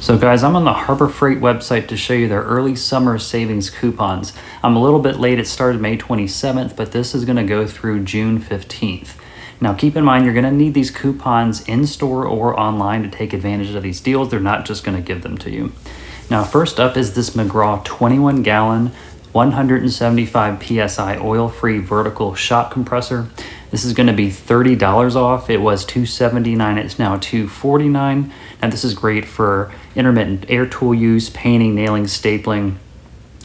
So guys, I'm on the Harbor Freight website to show you their early summer savings coupons. I'm a little bit late. It started May 27th, but this is going to go through June 15th. Now keep in mind, you're going to need these coupons in store or online to take advantage of these deals. They're not just going to give them to you. Now first up is this McGraw 21 gallon 175 PSI oil-free vertical shock compressor. This is going to be $30 off. It was $279. It's now $249. Now this is great for intermittent air tool use, painting, nailing, stapling,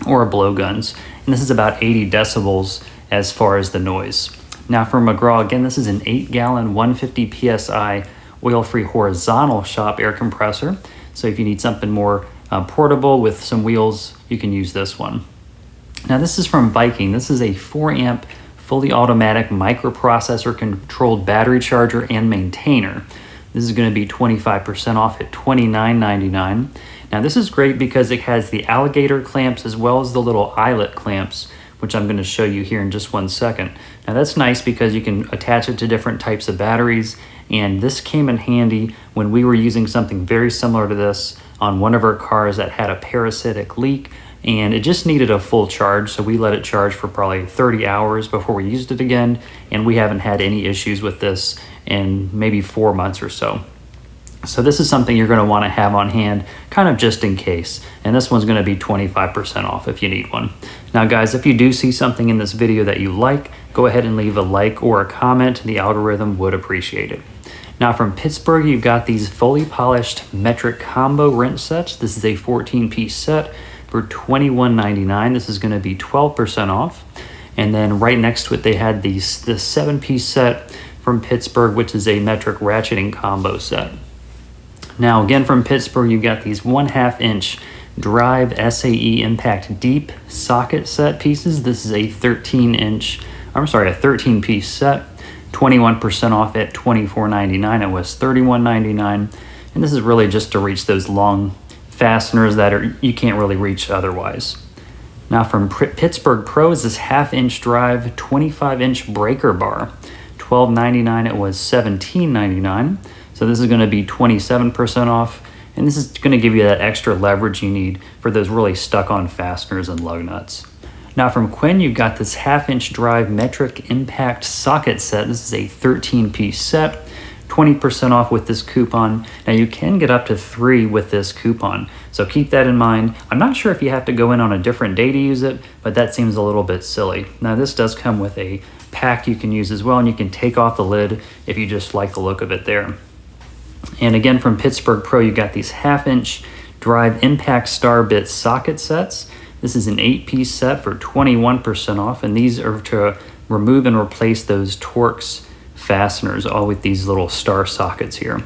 or blowguns. And this is about 80 decibels as far as the noise. Now for McGraw, again, this is an 8-gallon 150 PSI oil-free horizontal shop air compressor. So if you need something more portable with some wheels, you can use this one. Now this is from Viking. This is a 4-amp fully automatic microprocessor controlled battery charger and maintainer. This is going to be 25% off at $29.99. Now this is great because it has the alligator clamps as well as the little eyelet clamps, which I'm going to show you here in just one second. Now that's nice because you can attach it to different types of batteries, and this came in handy when we were using something very similar to this on one of our cars that had a parasitic leak, and it just needed a full charge, so we let it charge for probably 30 hours before we used it again, and we haven't had any issues with this in maybe 4 months or so. So this is something you're going to want to have on hand, kind of just in case, and this one's going to be 25% off if you need one. Now guys, if you do see something in this video that you like, go ahead and leave a like or a comment. The algorithm would appreciate it. Now from Pittsburgh, you've got these fully polished metric combo wrench sets. This is a 14-piece set for $21.99. This is going to be 12% off. And then right next to it, they had the 7-piece set from Pittsburgh, which is a metric ratcheting combo set. Now again from Pittsburgh, you've got these 1/2-inch drive SAE impact deep socket set pieces. This is a 13-piece set, 21% off at $24.99. It was $31.99. And this is really just to reach those long fasteners that you can't really reach otherwise. Now from Pittsburgh Pro is this 1/2-inch drive 25-inch breaker bar, $12.99. It was $17.99. So this is going to be 27% off, and this is going to give you that extra leverage you need for those really stuck-on fasteners and lug nuts. Now from Quinn, you've got this 1/2-inch drive metric impact socket set. This is a 13-piece set, 20% off with this coupon. Now you can get up to 3 with this coupon, so keep that in mind. I'm not sure if you have to go in on a different day to use it, but that seems a little bit silly. Now this does come with a pack you can use as well, and you can take off the lid if you just like the look of it there. And again from Pittsburgh Pro, you got these 1/2-inch drive impact star bit socket sets. This is an 8-piece set for 21% off, and these are to remove and replace those Torx fasteners, all with these little star sockets here.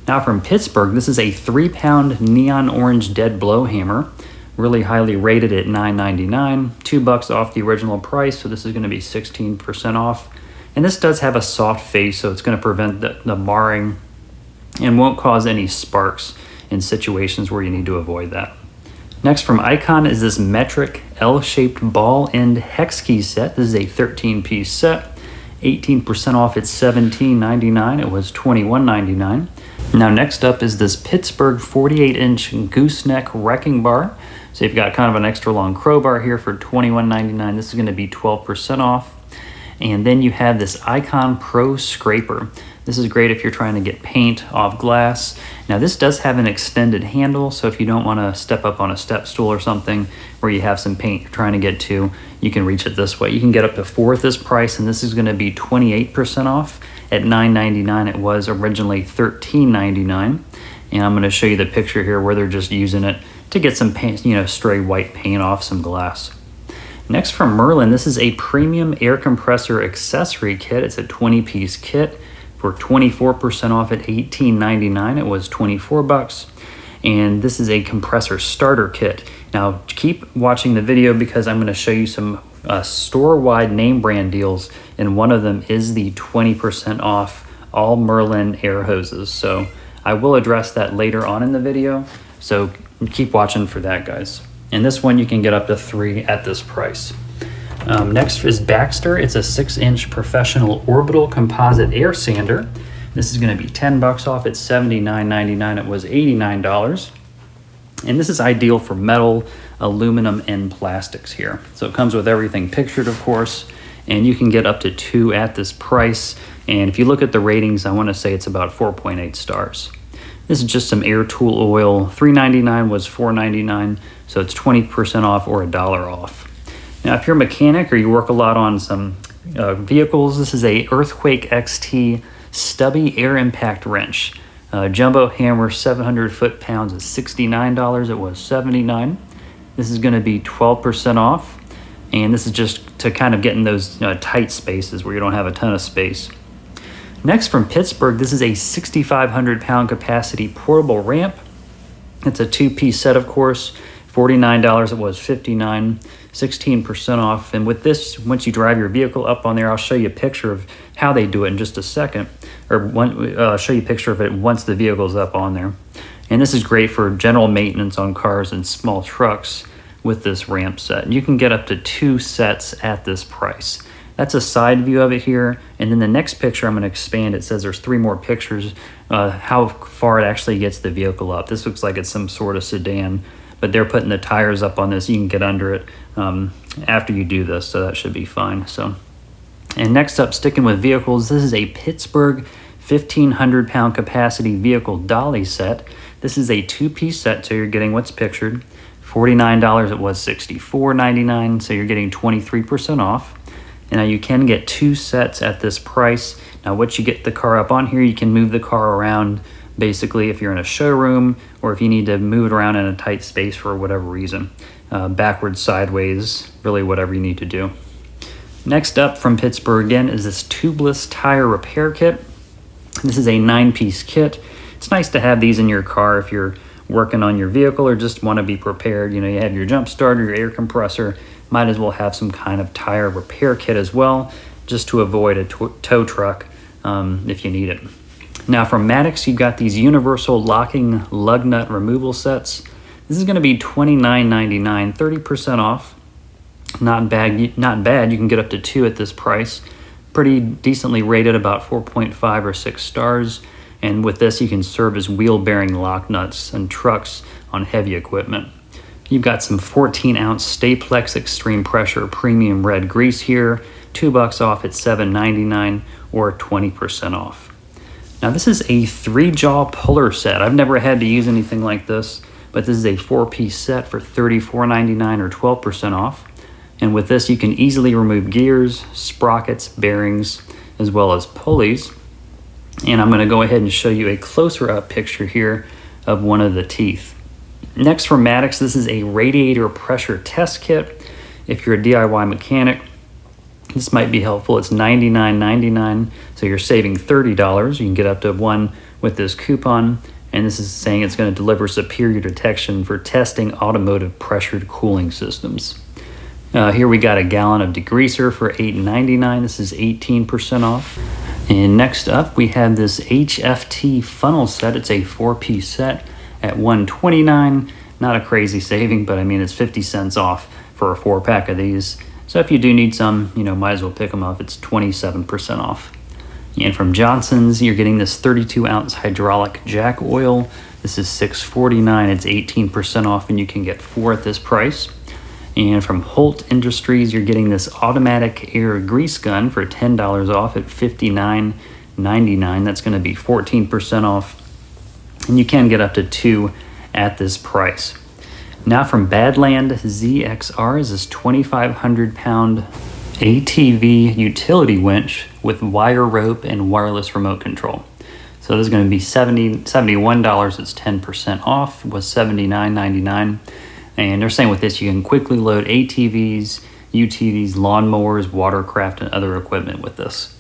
Now from Pittsburgh, this is a 3-pound neon orange dead blow hammer, really highly rated at $9.99, $2 off the original price, so this is going to be 16% off. And this does have a soft face, so it's going to prevent the marring and won't cause any sparks in situations where you need to avoid that. Next from Icon is this metric L-shaped ball end hex key set. This is a 13-piece set, 18% off at $17.99. It was $21.99. Now next up is this Pittsburgh 48-inch gooseneck wrecking bar. So you've got kind of an extra long crowbar here for $21.99. This is going to be 12% off. And then you have this Icon Pro Scraper. This is great if you're trying to get paint off glass. Now this does have an extended handle, so if you don't want to step up on a step stool or something where you have some paint you're trying to get to, you can reach it this way. You can get up to 4 at this price, and this is going to be 28% off at $9.99. It was originally $13.99. And I'm going to show you the picture here where they're just using it to get some paint, stray white paint off some glass. Next from Merlin, this is a premium air compressor accessory kit. It's a 20-piece kit for 24% off at $18.99. It was $24. And this is a compressor starter kit. Now keep watching the video because I'm going to show you some store-wide name brand deals, and one of them is the 20% off all Merlin air hoses. So I will address that later on in the video, so keep watching for that, guys. And this one you can get up to 3 at this price. Next is Baxter. It's a 6-inch professional orbital composite air sander. This is going to be $10 off at $79.99. It was $89. And this is ideal for metal, aluminum, and plastics here. So it comes with everything pictured, of course, and you can get up to 2 at this price. And if you look at the ratings, I want to say it's about 4.8 stars. This is just some air tool oil. $3.99 was $4.99, so it's 20% off or $1 off. Now, if you're a mechanic or you work a lot on some vehicles, this is a Earthquake XT stubby air impact wrench. Jumbo hammer, 700 foot-pounds is $69. It was $79. This is going to be 12% off, and this is just to kind of get in those tight spaces where you don't have a ton of space. Next, from Pittsburgh, this is a 6,500 pound capacity portable ramp. It's a 2-piece set, of course. $49, it was $59, 16% off. And with this, once you drive your vehicle up on there, I'll show you a picture of how they do it in just a second, or show you a picture of it once the vehicle's up on there. And this is great for general maintenance on cars and small trucks with this ramp set. You can get up to 2 sets at this price. That's a side view of it here. And then the next picture, I'm going to expand. It says there's 3 more pictures, how far it actually gets the vehicle up. This looks like it's some sort of sedan, but they're putting the tires up on this. You can get under it after you do this, so that should be fine. And next up, sticking with vehicles, this is a Pittsburgh 1,500 pound capacity vehicle dolly set. This is a 2-piece set, so you're getting what's pictured. $49, it was $64.99, so you're getting 23% off. And now you can get 2 sets at this price. Now, once you get the car up on here, you can move the car around, basically, if you're in a showroom or if you need to move it around in a tight space for whatever reason. Backwards, sideways, really whatever you need to do. Next up from Pittsburgh again is this tubeless tire repair kit. This is a 9-piece kit. It's nice to have these in your car if you're working on your vehicle or just want to be prepared. You have your jump starter, your air compressor. Might as well have some kind of tire repair kit as well, just to avoid a tow truck if you need it. Now from Maddox, you've got these universal locking lug nut removal sets. This is going to be $29.99, 30% off. Not bad. You can get up to 2 at this price. Pretty decently rated, about 4.5 or 6 stars. And with this, you can serve as wheel bearing lock nuts and trucks on heavy equipment. You've got some 14-ounce Staplex Extreme Pressure Premium Red Grease here. $2 off at $7.99 or 20% off. Now this is a 3-jaw puller set. I've never had to use anything like this, but this is a 4-piece set for $34.99 or 12% off. And with this, you can easily remove gears, sprockets, bearings, as well as pulleys. And I'm going to go ahead and show you a closer up picture here of one of the teeth. Next from Maddox, this is a radiator pressure test kit. If you're a DIY mechanic, this might be helpful. It's $99.99, so you're saving $30. You can get up to 1 with this coupon, and this is saying it's going to deliver superior detection for testing automotive pressured cooling systems. Here we got a gallon of degreaser for $8.99. This is 18% off. And next up, we have this HFT funnel set. It's a 4-piece set at $129. Not a crazy saving, but I mean, it's 50 cents off for a 4-pack of these. So if you do need some, might as well pick them up. It's 27% off. And from Johnson's, you're getting this 32-ounce hydraulic jack oil. This is $6.49. It's 18% off, and you can get 4 at this price. And from Holt Industries, you're getting this automatic air grease gun for $10 off at $59.99. That's going to be 14% off. And you can get up to 2 at this price. Now from Badland, ZXR is this 2,500 pound ATV utility winch with wire rope and wireless remote control. So this is going to be $71. It's 10% off. It was $79.99. And they're saying with this, you can quickly load ATVs, UTVs, lawnmowers, watercraft, and other equipment with this.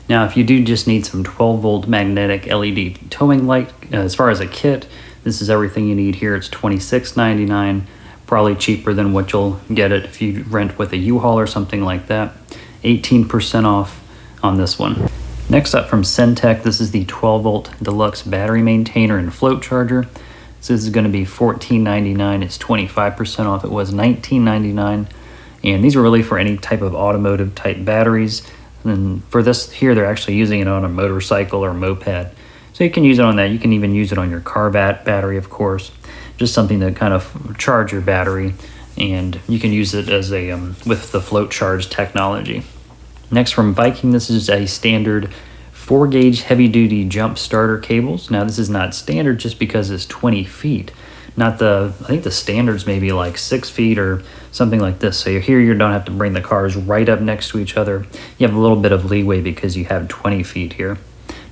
Now, if you do just need some 12-volt magnetic LED towing light, as far as a kit, this is everything you need here. It's $26.99, probably cheaper than what you'll get it if you rent with a U-Haul or something like that. 18% off on this one. Next up from Centec, this is the 12-volt deluxe battery maintainer and float charger. So this is going to be $14.99. It's 25% off. It was $19.99. And these are really for any type of automotive type batteries. And for this here, they're actually using it on a motorcycle or moped. So you can use it on that. You can even use it on your car battery, of course. just something to kind of charge your battery, and you can use it as a with the float charge technology. Next from Viking, this is a standard 4-gauge heavy-duty jump starter cables. Now this is not standard just because it's 20 feet. I think the standard's maybe like 6 feet or something like this. So here you don't have to bring the cars right up next to each other. You have a little bit of leeway because you have 20 feet here.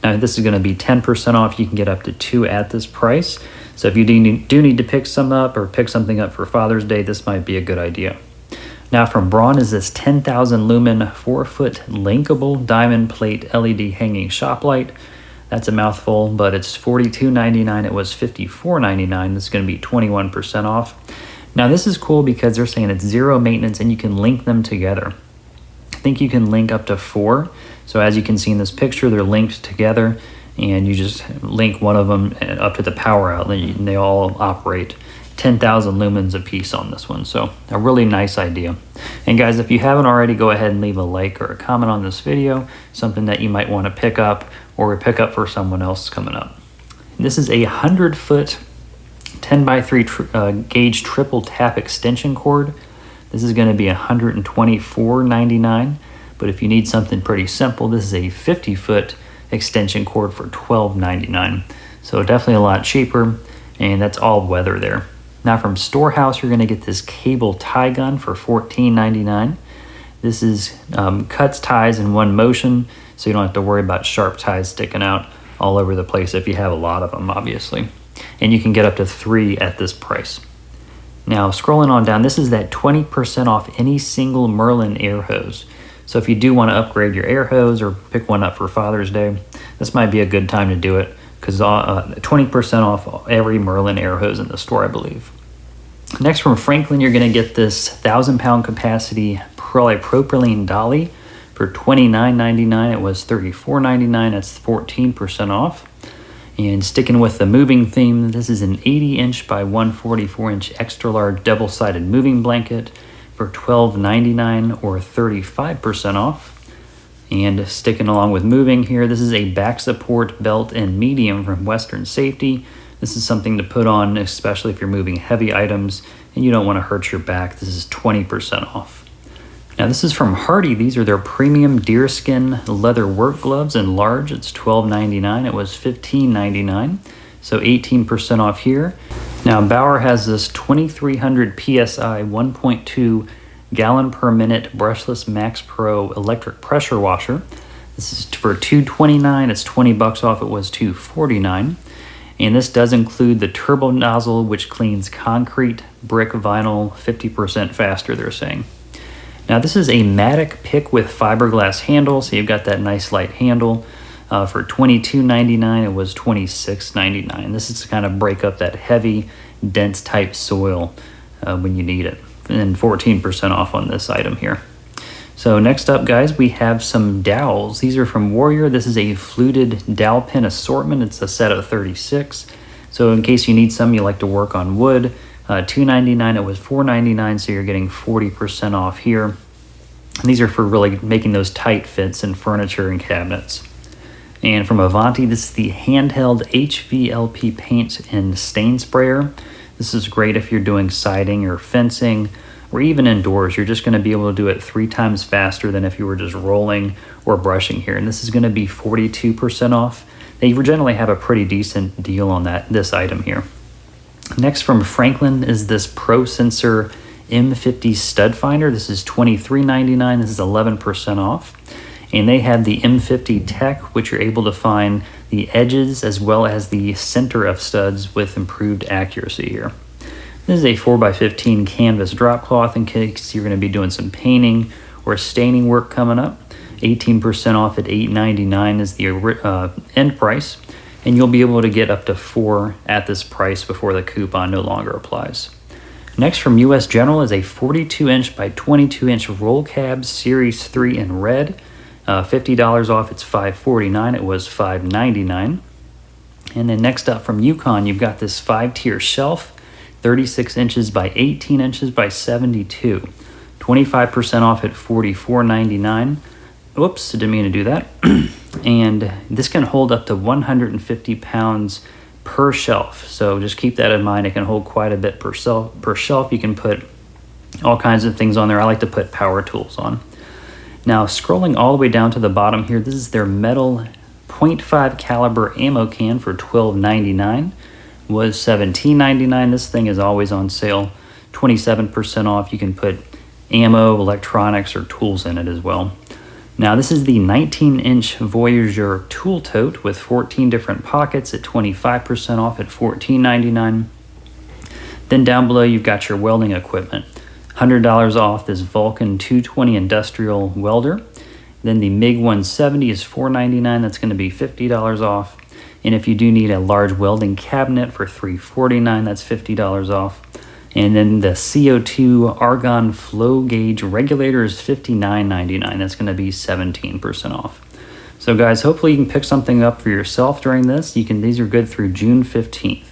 Now this is going to be 10% off. You can get up to 2 at this price. So if you do need to pick some up or pick something up for Father's Day, this might be a good idea. Now from Braun is this 10,000 lumen 4-foot linkable diamond plate LED hanging shop light. That's a mouthful, but it's $42.99. It was $54.99. This is going to be 21% off. Now this is cool because they're saying it's zero maintenance and you can link them together. I think you can link up to 4. So as you can see in this picture, they're linked together, and you just link one of them up to the power outlet, and they all operate 10,000 lumens a piece on this one. So a really nice idea. And guys, if you haven't already, go ahead and leave a like or a comment on this video, something that you might want to pick up or pick up for someone else coming up. This is a 100-foot 10x3 gauge triple tap extension cord. This is going to be $124.99, but if you need something pretty simple, this is a 50-foot extension cord for $12.99. So definitely a lot cheaper, and that's all weather there. Now from Storehouse, you're going to get this cable tie gun for $14.99. This is cuts ties in one motion, so you don't have to worry about sharp ties sticking out all over the place if you have a lot of them, obviously. And you can get up to 3 at this price. Now scrolling on down, this is that 20% off any single Merlin air hose. So if you do want to upgrade your air hose or pick one up for Father's Day, this might be a good time to do it, because 20% off every Merlin air hose in the store, I believe. Next from Franklin, you're going to get this 1,000-pound capacity polypropylene dolly for $29.99. It was $34.99. That's 14% off. And sticking with the moving theme, this is an 80-inch by 144-inch extra large double-sided moving blanket for $12.99 or 35% off. And sticking along with moving here, this is a back support belt in medium from Western Safety. This is something to put on, especially if you're moving heavy items and you don't want to hurt your back. This is 20% off. Now this is from Hardy. These are their premium deerskin leather work gloves in large. It's $12.99. It was $15.99. So 18% off here. Now Bauer has this 2300 PSI 1.2 gallon per minute brushless Max Pro electric pressure washer. This is for $229. It's $20 off. It was $249. And this does include the turbo nozzle, which cleans concrete, brick, vinyl 50% faster, they're saying. Now this is a Matic pick with fiberglass handle, so you've got that nice light handle. For $22.99, it was $26.99. This is to kind of break up that heavy, dense type soil when you need it. And 14% off on this item here. So next up, guys, we have some dowels. These are from Warrior. This is a fluted dowel pin assortment. It's a set of 36. So in case you need some, you like to work on wood, $2.99. It was $4.99, so you're getting 40% off here. And these are for really making those tight fits in furniture and cabinets. And from Avanti, this is the handheld HVLP paint and stain sprayer. This is great if you're doing siding or fencing or even indoors. You're just going to be able to do it 3 times faster than if you were just rolling or brushing here. And this is going to be 42% off. They generally have a pretty decent deal on this item here. Next from Franklin is this Pro Sensor M50 stud finder. This is $23.99. This is 11% off. And they have the M50 Tech, which you're able to find the edges as well as the center of studs with improved accuracy here. This is a 4x15 canvas drop cloth in case you're going to be doing some painting or staining work coming up. 18% off at $8.99 is the end price, and you'll be able to get up to 4 at this price before the coupon no longer applies. Next from US General is a 42-inch by 22-inch roll cab Series 3 in red. $50 off, it's $5.49. It was $5.99. And then next up from Yukon, you've got this 5-tier shelf, 36 inches by 18 inches by 72. 25% off at $44.99. Oops, didn't mean to do that. And this can hold up to 150 pounds per shelf. So just keep that in mind. It can hold quite a bit per shelf. You can put all kinds of things on there. I like to put power tools on. Now, scrolling all the way down to the bottom here, this is their metal .5 caliber ammo can for $12.99. Was $17.99. This thing is always on sale, 27% off. You can put ammo, electronics, or tools in it as well. Now, this is the 19-inch Voyager tool tote with 14 different pockets at 25% off at $14.99. Then down below, you've got your welding equipment. $100 off this Vulcan 220 industrial welder. Then the MiG 170 is $4.99. That's going to be $50 off. And if you do need a large welding cabinet for $349, that's $50 off. And then the CO2 argon flow gauge regulator is $59.99. That's going to be 17% off. So guys, hopefully you can pick something up for yourself during this. These are good through June 15th.